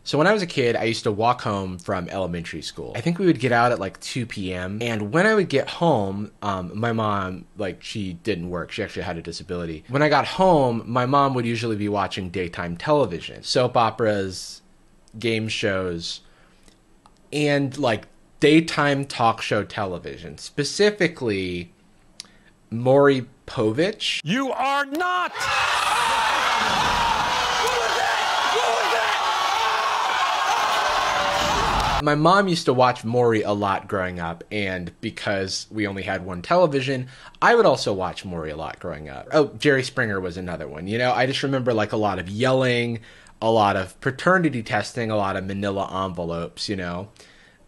So when I was a kid, I used to walk home from elementary school. I think we would get out at like 2 p.m. And when I would get home, my mom, like, she didn't work. She actually had a disability. When I got home, my mom would usually be watching daytime television, soap operas, game shows, and like daytime talk show television, specifically Maury. You are not! My mom used to watch Maury a lot growing up, and because we only had one television, I would also watch Maury a lot growing up. Oh, Jerry Springer was another one. You know, I just remember like a lot of yelling, a lot of paternity testing, a lot of manila envelopes, you know.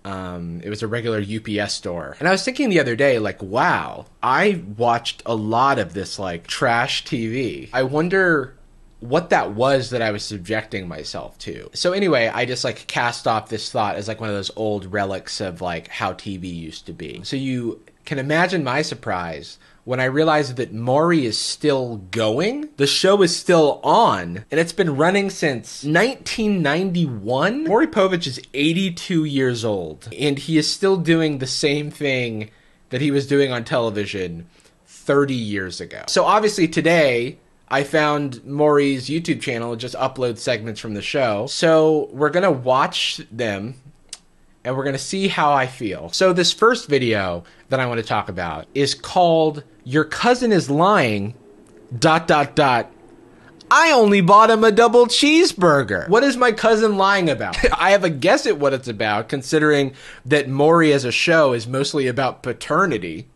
It was a regular UPS store. And I was thinking the other day, like, wow, I watched a lot of this, like, trash TV. I wonder what that was that I was subjecting myself to. So anyway, I just, like, cast off this thought as, like, one of those old relics of, like, how TV used to be. So you can imagine my surprise when I realized that Maury is still going. The show is still on, and it's been running since 1991. Maury Povich is 82 years old, and he is still doing the same thing that he was doing on television 30 years ago. So obviously today, I found Maury's YouTube channel, just upload segments from the show. So we're gonna watch them, and we're gonna see how I feel. So this first video that I want to talk about is called "Your Cousin is Lying, ... I only bought him a double cheeseburger." What is my cousin lying about? I have a guess at what it's about, considering that Maury as a show is mostly about paternity.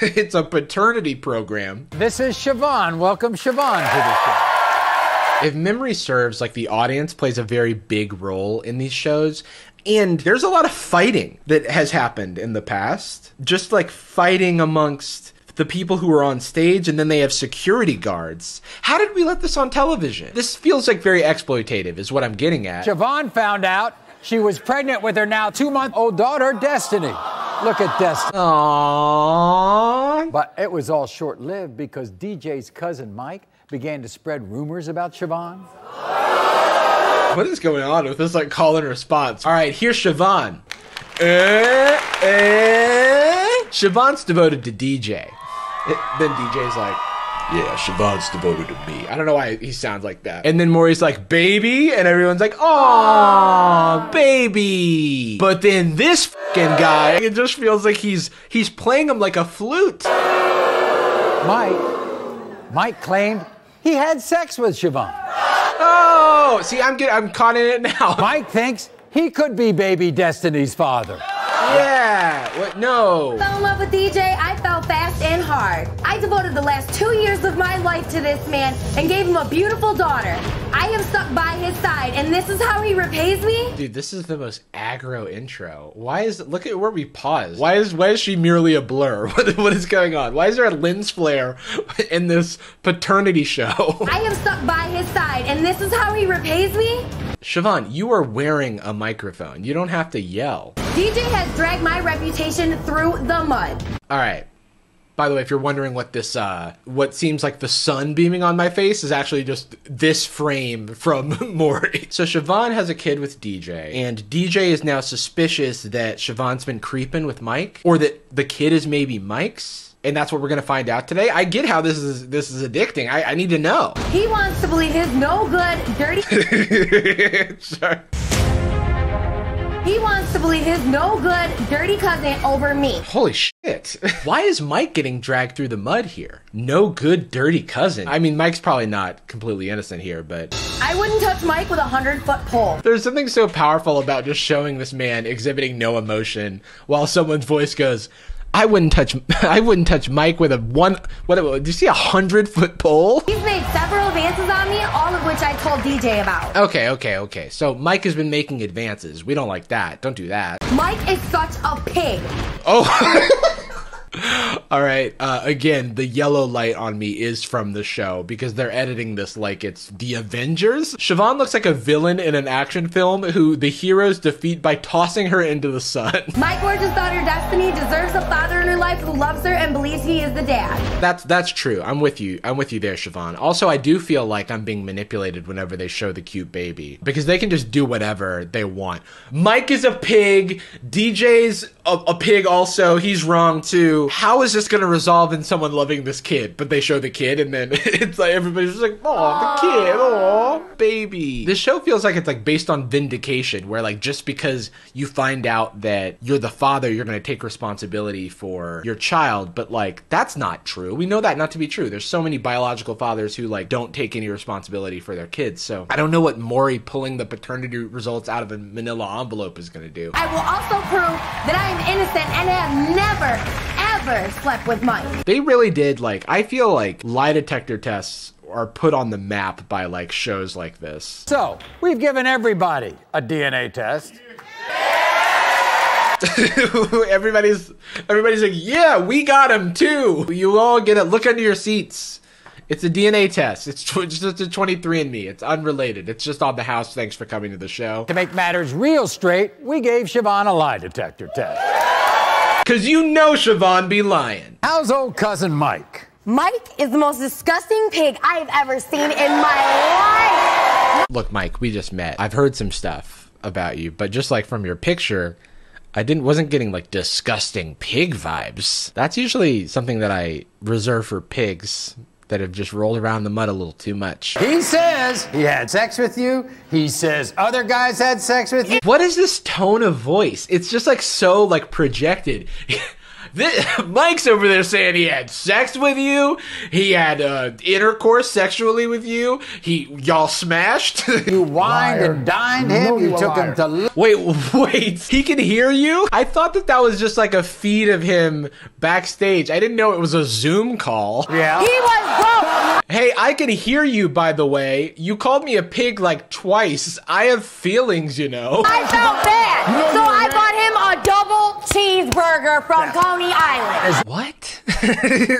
It's a paternity program. This is Siobhan. Welcome Siobhan to the show. If memory serves, like, the audience plays a very big role in these shows. And there's a lot of fighting that has happened in the past. Just like fighting amongst the people who are on stage, and then they have security guards. How did we let this on television? This feels like very exploitative is what I'm getting at. Siobhan found out she was pregnant with her now 2-month-old daughter, Destiny. Look at Destiny. Aww. But it was all short-lived because DJ's cousin Mike began to spread rumors about Siobhan. What is going on with this, like, call and response? All right, here's Siobhan. Siobhan's devoted to DJ. Then DJ's like, yeah, Siobhan's devoted to me. I don't know why he sounds like that. And then Maury's like, baby? And everyone's like, aw, baby. But then this fucking guy, it just feels like he's playing him like a flute. Mike claimed he had sex with Siobhan. Oh, see, I'm caught in it now. Mike thinks he could be baby Destiny's father. Yeah, what? No. Fell in love with DJ, I fell fast and hard. I devoted the last 2 years of my life to this man and gave him a beautiful daughter. I am stuck by his side, and this is how he repays me? Dude, this is the most aggro intro. Why is it, look at where we paused. Why is she merely a blur? What is going on? Why is there a lens flare in this paternity show? I am stuck by his side, and this is how he repays me? Siobhan, you are wearing a microphone. You don't have to yell. DJ has dragged my reputation through the mud. All right. By the way, if you're wondering what this, what seems like the sun beaming on my face is actually just this frame from Maury. So Siobhan has a kid with DJ, and DJ is now suspicious that Siobhan's been creeping with Mike, or that the kid is maybe Mike's. And that's what we're gonna find out today. I get how this is addicting. I need to know. He wants to believe his no good, dirty... Sorry. He wants to believe his no good, dirty cousin over me. Holy shit. Why is Mike getting dragged through the mud here? No good, dirty cousin. I mean, Mike's probably not completely innocent here, but... I wouldn't touch Mike with a 100-foot pole. There's something so powerful about just showing this man exhibiting no emotion while someone's voice goes, I wouldn't touch Mike with a did you see a 100-foot pole? He's made several advances on me, all of which I told DJ about. Okay. So Mike has been making advances. We don't like that. Don't do that. Mike is such a pig. Oh. All right. Again, the yellow light on me is from the show because they're editing this like it's the Avengers. Siobhan looks like a villain in an action film who the heroes defeat by tossing her into the sun. My gorgeous daughter, Destiny, deserves a father in her life who loves her and believes he is the dad. That's true. I'm with you. I'm with you there, Siobhan. Also, I do feel like I'm being manipulated whenever they show the cute baby because they can just do whatever they want. Mike is a pig. DJ's a pig also. He's wrong too. How is this going to resolve in someone loving this kid? But they show the kid and then it's like everybody's just like, oh, the kid, oh, baby. This show feels like it's like based on vindication where like just because you find out that you're the father, you're going to take responsibility for your child. But like, that's not true. We know that not to be true. There's so many biological fathers who like don't take any responsibility for their kids. So I don't know what Maury pulling the paternity results out of a manila envelope is going to do. I will also prove that I am innocent and have never, ever slept with Mike. They really did, like, I feel like lie detector tests are put on the map by like shows like this. So, we've given everybody a DNA test. Everybody's like, yeah, we got him too. You all get it. Look under your seats. It's a DNA test. It's just a 23andMe. It's unrelated. It's just on the house. Thanks for coming to the show. To make matters real straight, we gave Siobhan a lie detector test. Cause you know Siobhan be lying. How's old cousin Mike? Mike is the most disgusting pig I have ever seen in my life. Look, Mike, we just met. I've heard some stuff about you, but just like from your picture, I wasn't getting like disgusting pig vibes. That's usually something that I reserve for pigs that have just rolled around in the mud a little too much. He says he had sex with you. He says other guys had sex with you. What is this tone of voice? It's just like so like projected. Mike's over there saying he had sex with you. He had intercourse sexually with you. Y'all smashed. You wined and dined him. You took him to... Wait. He can hear you? I thought that was just like a feed of him backstage. I didn't know it was a Zoom call. Yeah. He was broke. Hey, I can hear you, by the way. You called me a pig like twice. I have feelings, you know. I felt bad. So I bought him a double cheeseburger from Coney Island. What?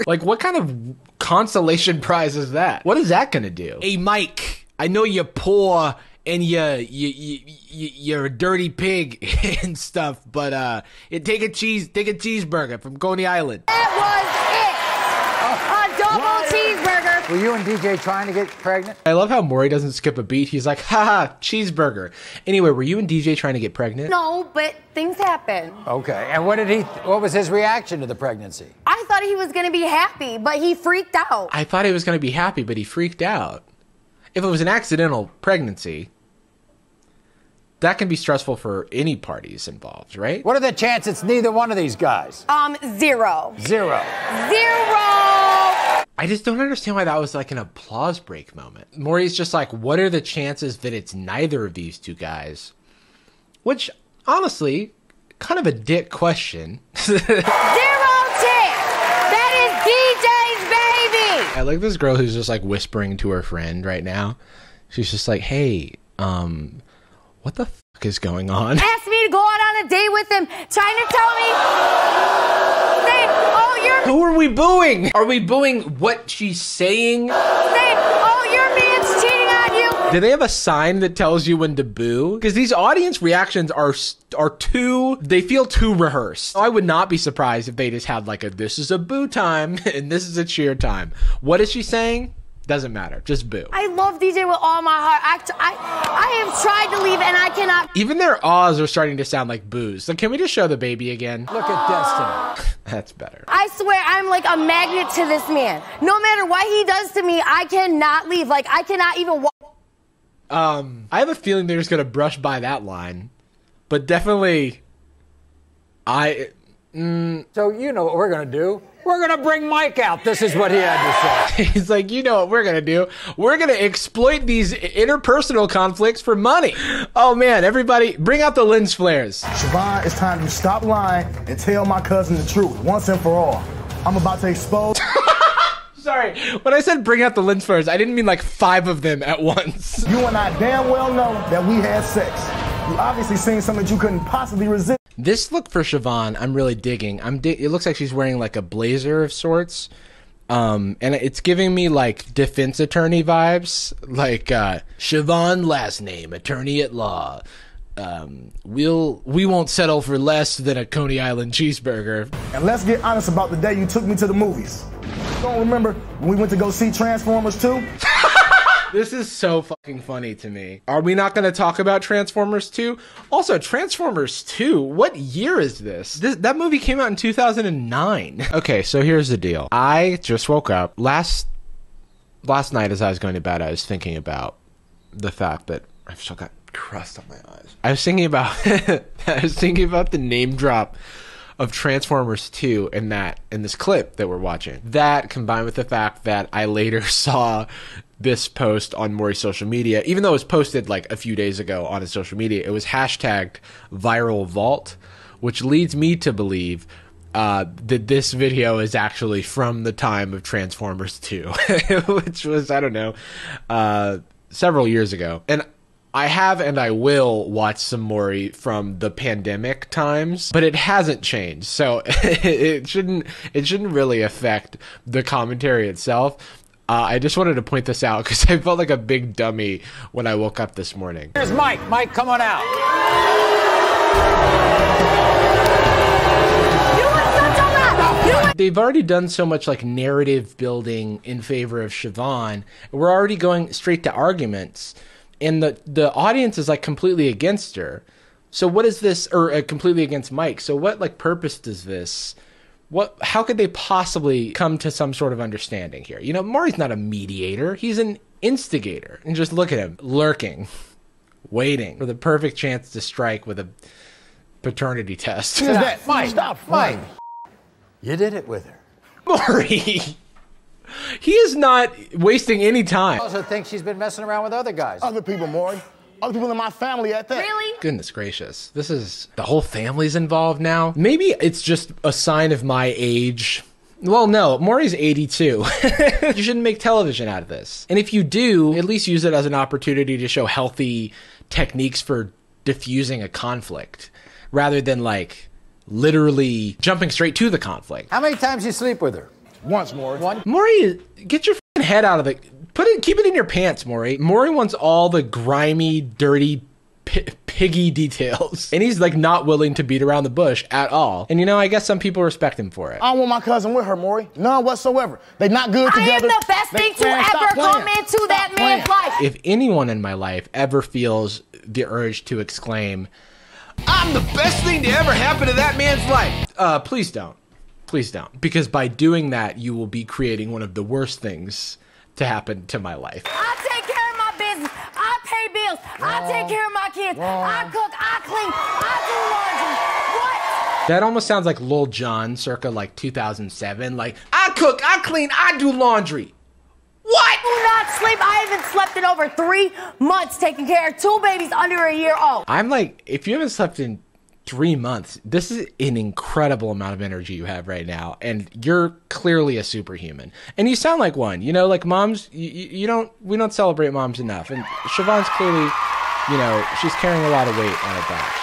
Like, what kind of consolation prize is that? What is that gonna do? Hey, Mike, I know you're poor and you're a dirty pig and stuff, but take a cheeseburger from Coney Island. That was it. A double cheeseburger. Were you and DJ trying to get pregnant? I love how Maury doesn't skip a beat. He's like, haha, cheeseburger. Anyway, were you and DJ trying to get pregnant? No, but things happen. Okay, and what was his reaction to the pregnancy? I thought he was gonna be happy, but he freaked out. I thought he was gonna be happy, but he freaked out. If it was an accidental pregnancy, that can be stressful for any parties involved, right? What are the chances it's neither one of these guys? 0. 0. I just don't understand why that was like an applause break moment. Maury's just like, what are the chances that it's neither of these two guys? Which, honestly, kind of a dick question. 0 chance! That is DJ's baby! I like this girl who's just like whispering to her friend right now. She's just like, hey, what the fuck is going on? Asked me to go out on a date with him, trying to tell me, saying, oh, you're... Who are we booing? Are we booing what she's saying? Saying, oh, your man's cheating on you. Do they have a sign that tells you when to boo? Because these audience reactions are they feel too rehearsed. I would not be surprised if they just had like this is a boo time and this is a cheer time. What is she saying? Doesn't matter. Just boo. I love DJ with all my heart. I have tried to leave and I cannot. Even their ahs are starting to sound like boos. So can we just show the baby again? Look at Destiny. That's better. I swear I'm like a magnet to this man. No matter what he does to me, I cannot leave. Like I cannot even walk. I have a feeling they're just gonna brush by that line. But definitely So you know what we're gonna do. We're gonna bring Mike out. This is what he had to say. He's like, you know what we're gonna do? We're gonna exploit these interpersonal conflicts for money. Oh man, everybody, bring out the lens flares. Siobhan, it's time to stop lying and tell my cousin the truth once and for all. I'm about to expose. Sorry, when I said bring out the lens flares, I didn't mean like 5 of them at once. You and I damn well know that we had sex. You obviously seen something that you couldn't possibly resist. This look for Siobhan, I'm really digging. It looks like she's wearing like a blazer of sorts. And it's giving me like defense attorney vibes, like Siobhan, last name, attorney at law. We won't settle for less than a Coney Island cheeseburger. And let's get honest about the day you took me to the movies. Don't remember when we went to go see Transformers 2? This is so fucking funny to me. Are we not going to talk about Transformers 2? Also, Transformers 2, what year is this? That movie came out in 2009. Okay, so here's the deal. I just woke up. Last night as I was going to bed, I was thinking about the fact that I've still got crust on my eyes. I was thinking about the name drop of Transformers 2 in this clip that we're watching. That combined with the fact that I later saw this post on Maury's social media, even though it was posted like a few days ago on his social media, it was hashtagged viral vault, which leads me to believe that this video is actually from the time of Transformers 2, which was, I don't know, several years ago. And I have and I will watch some Maury from the pandemic times, but it hasn't changed. So it shouldn't really affect the commentary itself. I just wanted to point this out because I felt like a big dummy when I woke up this morning. Here's Mike. Mike, come on out. They've already done so much like narrative building in favor of Siobhan. We're already going straight to arguments. And the audience is like completely against her. So what is this, or completely against Mike? So what like purpose does this, how could they possibly come to some sort of understanding here? You know, Maury's not a mediator. He's an instigator. And just look at him, lurking, waiting for the perfect chance to strike with a paternity test. Mike, stop, Mike. You did it with her. Maury! He is not wasting any time. I also think she's been messing around with other guys. Other people, Maury. Other people in my family at that. Really? Goodness gracious. This is... The whole family's involved now? Maybe it's just a sign of my age. Well, no. Maury's 82. You shouldn't make television out of this. And if you do, at least use it as an opportunity to show healthy techniques for diffusing a conflict. Rather than, like, literally jumping straight to the conflict. How many times you sleep with her? Once, Maury. One? Maury, get your f***ing head out of the... Keep it in your pants, Maury. Maury wants all the grimy, dirty, piggy details. And he's like not willing to beat around the bush at all. And you know, I guess some people respect him for it. I don't want my cousin with her, Maury. None whatsoever. They not good together. I am the best thing to ever come into that man's life. If anyone in my life ever feels the urge to exclaim, I'm the best thing to ever happen to that man's life, please don't. Please don't. Because by doing that, you will be creating one of the worst things to happen to my life. I take care of my business. I pay bills. I take care of my kids. I cook. I clean. I do laundry. What? That almost sounds like Lil Jon circa like 2007. Like, I cook, I clean, I do laundry. What? Do not sleep. I haven't slept in over 3 months taking care of 2 babies under a year old. I'm like, if you haven't slept in 3 months, this is an incredible amount of energy you have right now, and you're clearly a superhuman. And you sound like one. You know, like moms, we don't celebrate moms enough. And Siobhan's clearly, you know, she's carrying a lot of weight on her back.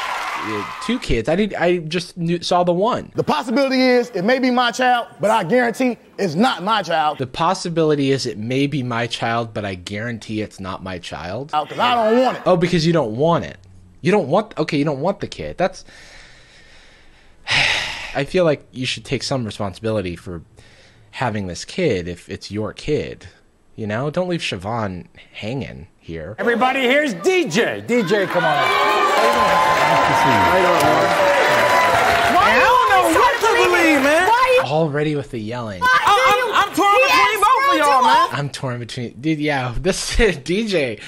2 kids. I just saw the one. The possibility is it may be my child, but I guarantee it's not my child. The possibility is it may be my child, but I guarantee it's not my child. Because I don't want it. Oh, because you don't want it. You don't want the kid. That's... I feel like you should take some responsibility for having this kid if it's your kid. You know? Don't leave Siobhan hanging here. Everybody, here's DJ. DJ, come on. I don't know what to believe, man. Already with the yelling. I'm torn between both of y'all, man. I'm torn between... Dude, yeah, this DJ.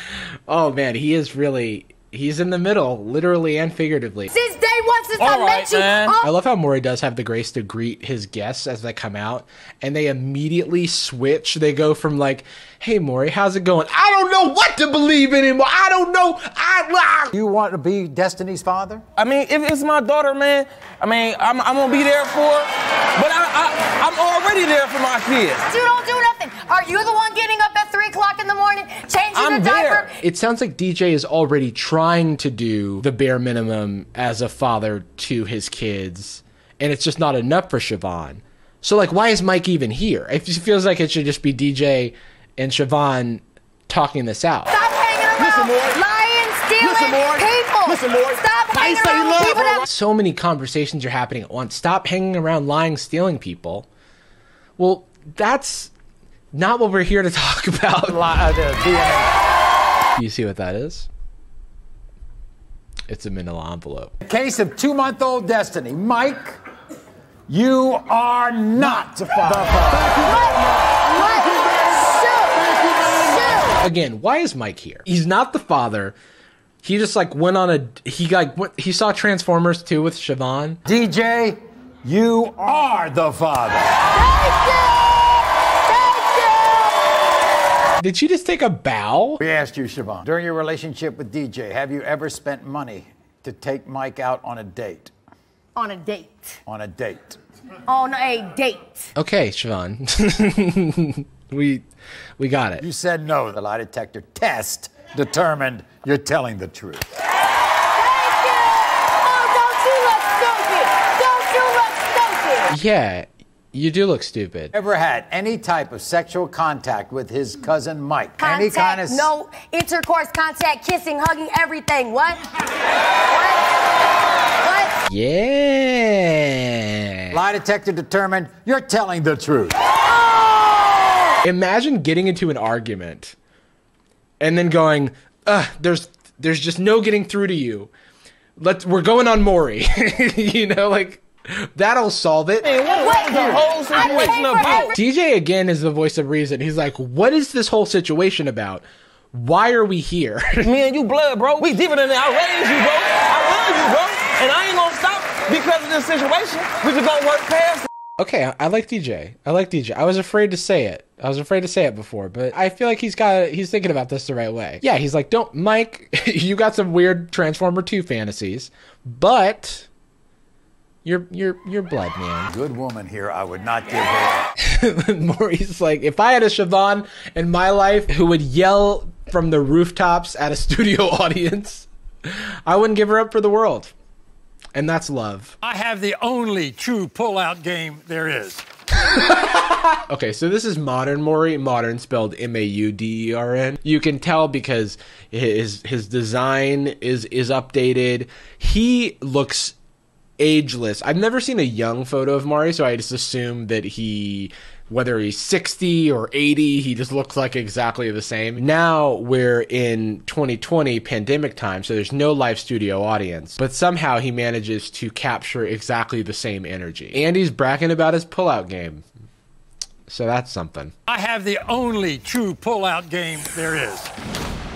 Oh, man, he is really... He's in the middle, literally and figuratively. Since day one, since I met you. I love how Maury does have the grace to greet his guests as they come out, and they immediately switch. They go from like, hey, Maury, how's it going? I don't know what to believe anymore. I don't know. You want to be Destiny's father? I mean, if it's my daughter, man, I mean, I'm going to be there for her, but I'm already there for my kids. You don't do nothing. Are you the one getting up at 3 o'clock o'clock in the morning, changing a diaper. It sounds like DJ is already trying to do the bare minimum as a father to his kids, and it's just not enough for Siobhan. So, like, why is Mike even here? It feels like it should just be DJ and Siobhan talking this out. Stop hanging around lying, stealing people. Stop hanging around people that... So many conversations are happening at once. Stop hanging around lying, stealing people. Well, that's not what we're here to talk about. You see what that is? It's a manila envelope. Case of 2-month-old Destiny. Mike, you are not the father. Again, why is Mike here? He's not the father. He just like went on a he saw Transformers 2 with Siobhan. DJ, you are the father. Thank you! Did she just take a bow? We asked you, Siobhan, during your relationship with DJ, have you ever spent money to take Mike out on a date? On a date. On a date. On a date. Okay, Siobhan. we got it. You said no. The lie detector test determined you're telling the truth. Thank you! Oh, don't you look stupid? Don't you look stupid? Yeah, you do look stupid. Ever had any type of sexual contact with his cousin Mike? Any kind of... No intercourse, contact, kissing, hugging, everything. What? What? Yeah. Lie detector determined you're telling the truth. Oh! Imagine getting into an argument and then going, there's just no getting through to you. We're going on Maury. You know, like, that'll solve it. Hey, what is the whole situation about? DJ again is the voice of reason. He's like, what is this whole situation about? Why are we here? Me and you blood, bro. We deeper than that. I raised you, bro. I love you, bro. And I ain't gonna stop because of this situation. We just gonna work past it. Okay, I like DJ. I was afraid to say it. Before, but I feel like he's thinking about this the right way. Yeah, he's like, Mike, you got some weird Transformer 2 fantasies, but you're blood, man. Good woman here. I would not give her. Maury's like, if I had a Siobhan in my life who would yell from the rooftops at a studio audience, I wouldn't give her up for the world. And that's love. I have the only true pull-out game there is. Okay, so this is modern Maury. Modern spelled M-A-U-D-E-R-N. You can tell because his design is updated. He looks ageless. I've never seen a young photo of Maury, so I just assume that whether he's 60 or 80, he just looks like exactly the same. Now we're in 2020 pandemic time, so there's no live studio audience, but somehow he manages to capture exactly the same energy. And he's bragging about his pullout game. So that's something. I have the only true pull-out game there is.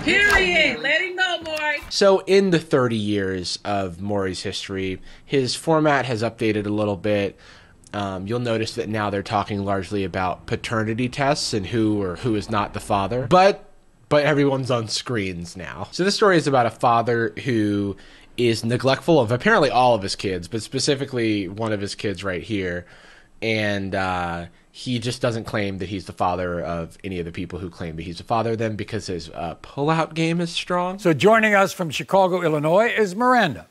Period. Let him know, Maury. So in the 30 years of Maury's history, his format has updated a little bit. You'll notice that now they're talking largely about paternity tests and who or who is not the father. But everyone's on screens now. So this story is about a father who is neglectful of apparently all of his kids, but specifically one of his kids right here. And he just doesn't claim that he's the father of any of the people who claim that he's the father of them because his pull-out game is strong. So joining us from Chicago, Illinois is Miranda.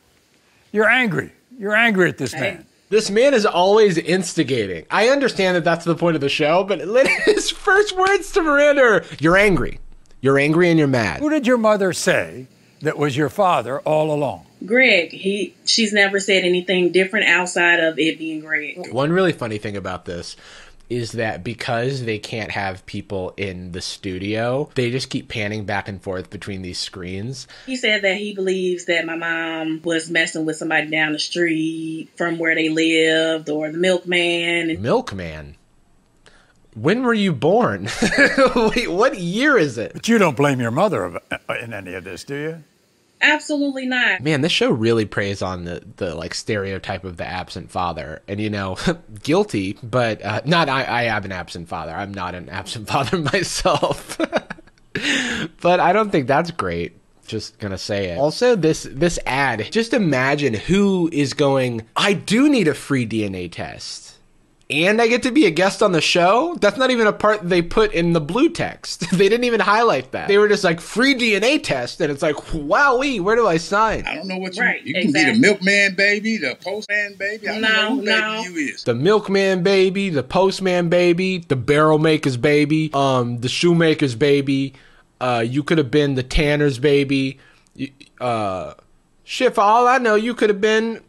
You're angry. You're angry at this man. This man is always instigating. I understand that that's the point of the show, but his first words to Miranda are, you're angry. You're angry and you're mad. Who did your mother say that was your father all along? Greg. She's never said anything different outside of it being Greg. One really funny thing about this is that because they can't have people in the studio, they just keep panning back and forth between these screens. He said that he believes that my mom was messing with somebody down the street from where they lived, or the milkman. Milkman? When were you born? Wait, what year is it? But you don't blame your mother in any of this, do you? Absolutely not. Man, this show really preys on the like stereotype of the absent father. And, you know, guilty, but I am an absent father. I'm not an absent father myself. But I don't think that's great. Just gonna say it. Also, this ad, just imagine who is going, I do need a free DNA test. and I get to be a guest on the show? That's not even a part they put in the blue text. They didn't even highlight that. They were just like, free DNA test, and it's like, wowee, where do I sign? I don't know what you can be the milkman baby, the postman baby. I don't know who baby you is. The milkman baby, the postman baby, the barrel maker's baby, the shoemaker's baby. You could have been the tanner's baby. Shit, for all I know, you could have been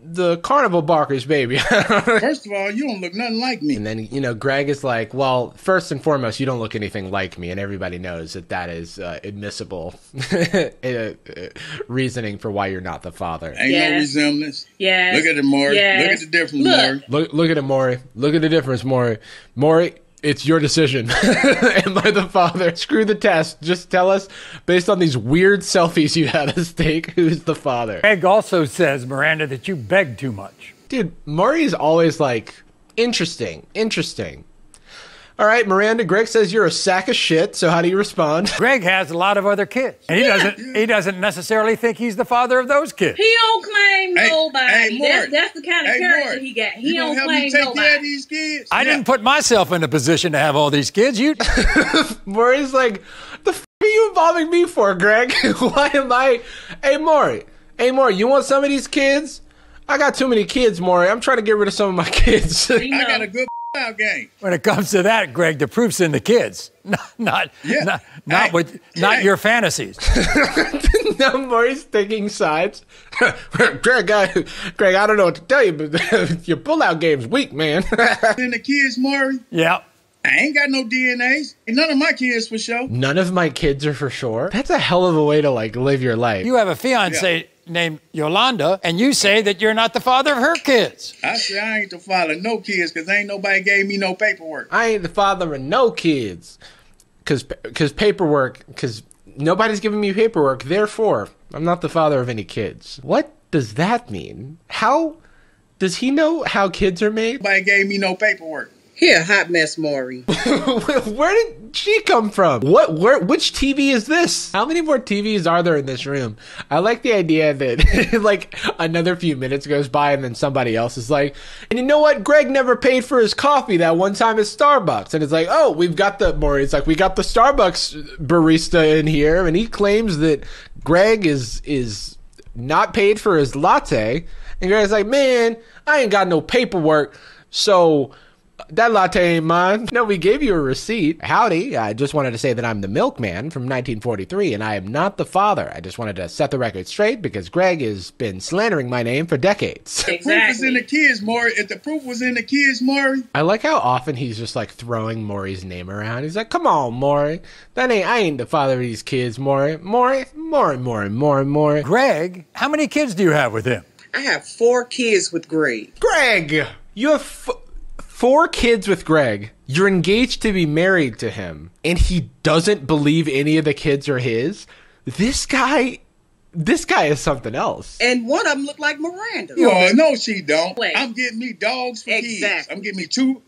the carnival barker's baby. First of all, you don't look nothing like me. And then, you know, Greg is like, well, first and foremost, you don't look anything like me, and everybody knows that is admissible reasoning for why you're not the father. Ain't no resemblance. Yeah. Look at it, Maury. Look at the difference, Maury. Look at it, Maury. Look at the difference, Maury. Maury, it's your decision. Am I the father? Screw the test. Just tell us, based on these weird selfies you had us take, who's the father. Greg also says, Miranda, that you beg too much. Dude, Maury is always like, interesting. All right, Miranda, Greg says you're a sack of shit, so how do you respond? Greg has a lot of other kids, and he doesn't necessarily think he's the father of those kids. He don't claim nobody. Hey, Maury. That's the kind of character he got. He don't claim nobody. Care of these kids? I didn't put myself in a position to have all these kids. You. Maury's like, the f*** are you involving me for, Greg? Why am I? Hey, Maury, you want some of these kids? I got too many kids, Maury. I'm trying to get rid of some of my kids. I got a good out game. When it comes to that, Greg, the proof's in the kids, not your fantasies. Now Maury's taking sides. Greg, I don't know what to tell you, but your pullout game's weak, man. In the kids, Maury? Yeah. I ain't got no DNAs. None of my kids for sure. None of my kids are for sure? That's a hell of a way to, like, live your life. You have a fiance named Yolanda, and you say that you're not the father of her kids. I say I ain't the father of no kids because ain't nobody gave me no paperwork. I ain't the father of no kids because nobody's giving me paperwork. Therefore, I'm not the father of any kids. What does that mean? How does he know how kids are made? Nobody gave me no paperwork. Here, hot mess, Maury. Where did she come from? Which TV is this? How many more TVs are there in this room? I like the idea that like another few minutes goes by and then somebody else is like, and you know what? Greg never paid for his coffee that one time at Starbucks. And it's like, oh, Maury's like, we got the Starbucks barista in here, and he claims that Greg is not paid for his latte. And Greg's like, man, I ain't got no paperwork, so that latte ain't mine. No, we gave you a receipt. Howdy. I just wanted to say that I'm the milkman from 1943, and I am not the father. I just wanted to set the record straight because Greg has been slandering my name for decades. The proof is in the kids, Maury. If the proof was in the kids, Maury. I like how often he's just like throwing Maury's name around. He's like, come on, Maury. I ain't the father of these kids, Maury. Maury. Greg, how many kids do you have with him? I have 4 kids with Greg. Greg! You have 4 kids with Greg. You're engaged to be married to him, and he doesn't believe any of the kids are his. This guy is something else. And one of them look like Miranda. Oh, no, she don't. Wait. I'm getting me dogs for kids. I'm getting me two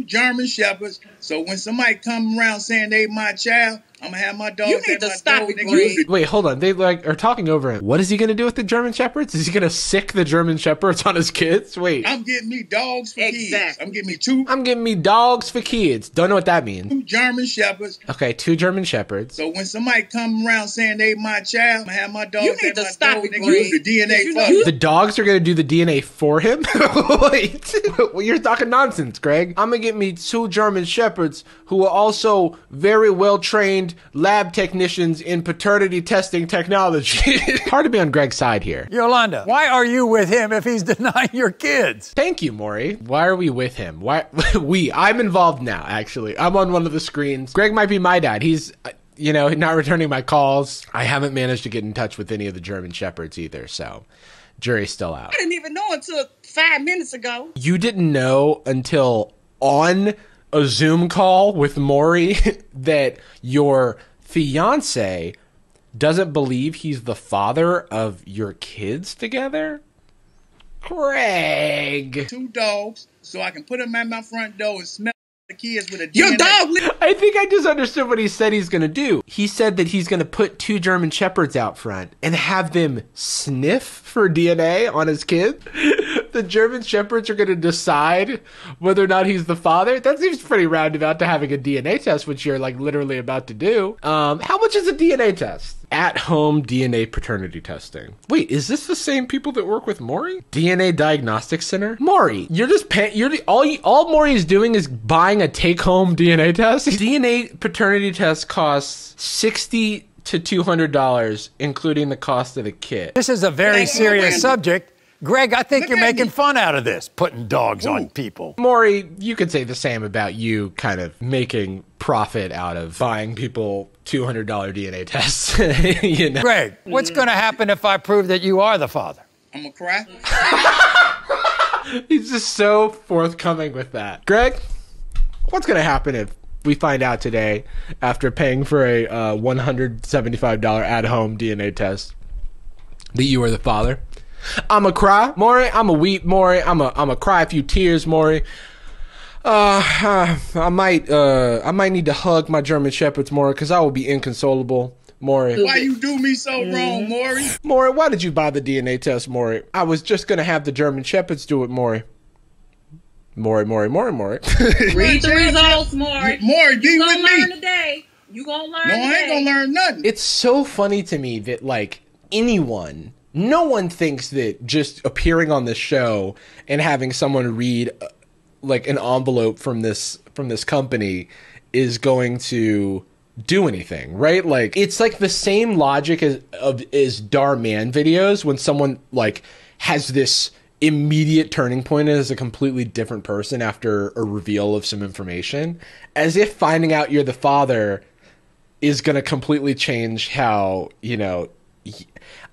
German Shepherds. So when somebody come around saying they my child, I'm gonna have my dogs. You need to stop it, Greg. Wait, hold on. They like are talking over him. What is he gonna do with the German Shepherds? Is he gonna sick the German Shepherds on his kids? Wait. I'm getting me dogs for kids. I'm getting me dogs for kids. Don't know what that means. 2 German Shepherds. Okay, 2 German Shepherds. So when somebody come around saying they my child, I'm gonna have my dogs. You need to stop it, Greg. The DNA for him. The dogs are gonna do the DNA for him? Wait. Well, you're talking nonsense, Greg. I'm gonna get me 2 German Shepherds who are also very well trained lab technicians in paternity testing technology. Hard to be on Greg's side here. Yolanda, why are you with him if he's denying your kids? Thank you, Maury. Why are we with him? Why I'm involved now, actually. I'm on one of the screens. Greg might be my dad. He's not returning my calls. I haven't managed to get in touch with any of the German Shepherds either, so jury's still out. I didn't even know until 5 minutes ago. You didn't know until on a Zoom call with Maury that your fiance doesn't believe he's the father of your kids together? Greg. 2 dogs, so I can put them at my front door and smell the kids with a DNA. Your dog. I think I just understood what he said he's going to do. He said that he's going to put 2 German Shepherds out front and have them sniff for DNA on his kid. the German Shepherds are going to decide whether or not he's the father. That seems pretty roundabout to having a DNA test, which you're like literally about to do. How much is a DNA test? At-home DNA paternity testing. Wait, is this the same people that work with Maury? DNA Diagnostic Center? Maury, you're just all Maury is doing is buying a take-home DNA test. DNA paternity test costs $60 to $200, including the cost of the kit. This is a very serious subject. Greg, I think you're making fun out of this, putting dogs on people. Maury, you could say the same about you kind of making profit out of buying people $200 DNA tests. You know? Greg, what's going to happen if I prove that you are the father? I'm gonna cry. He's just so forthcoming with that. Greg, what's going to happen if we find out today, after paying for a $175 at-home DNA test, that you are the father? I'ma cry, Maury. I'ma weep, Maury. I'ma cry a few tears, Maury. I might need to hug my German Shepherds, Maury, because I will be inconsolable, Maury. Why you do me so wrong, Maury? Maury, why did you buy the DNA test, Maury? I was just gonna have the German Shepherds do it, Maury. Maury. Read the results, Maury. Maury, be with me. Learn today. You gonna learn today. No, I ain't gonna learn nothing. It's so funny to me that like no one thinks that just appearing on this show and having someone read like an envelope from this company is going to do anything, right? Like it's like the same logic as Dar Man videos when someone like has this immediate turning point as a completely different person after a reveal of some information, as if finding out you're the father is going to completely change how, you know,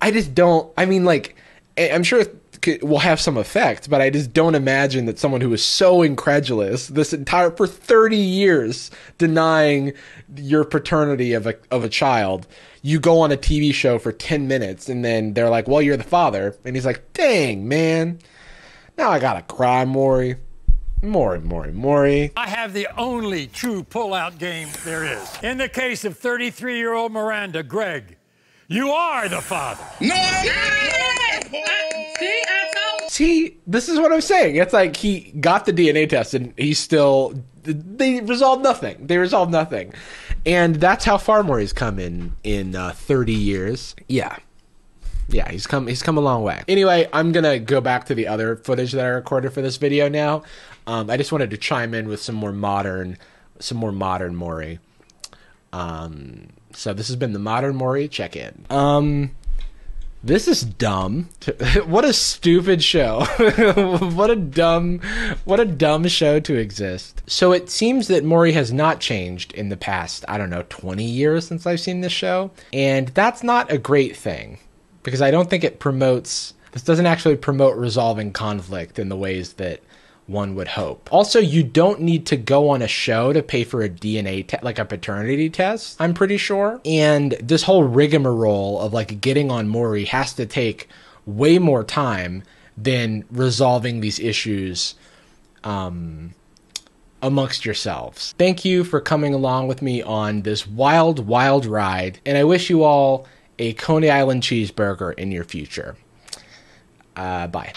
I just don't, I mean, like, I'm sure it will have some effect, but I just don't imagine that someone who is so incredulous for 30 years denying your paternity of a child, you go on a TV show for 10 minutes and then they're like, well, you're the father. And he's like, dang, man, now I gotta cry, Maury. Maury. I have the only true pull-out game there is. In the case of 33-year-old Miranda, Greg, you are the father. No, I'm not. See, this is what I'm saying. It's like he got the DNA test and they resolved nothing. And that's how far Maury's come in 30 years. Yeah, he's come a long way. Anyway, I'm going to go back to the other footage that I recorded for this video now. I just wanted to chime in with some more modern Maury. So this has been the Modern Maury check-in. This is dumb. What a stupid show. What a dumb show to exist. So it seems that Maury has not changed in the past, I don't know, 20 years since I've seen this show. And that's not a great thing, because I don't think this doesn't actually promote resolving conflict in the ways that one would hope. Also, you don't need to go on a show to pay for a DNA like a paternity test, I'm pretty sure. And this whole rigmarole of like getting on Maury has to take way more time than resolving these issues amongst yourselves. Thank you for coming along with me on this wild, wild ride, and I wish you all a Coney Island cheeseburger in your future. Bye.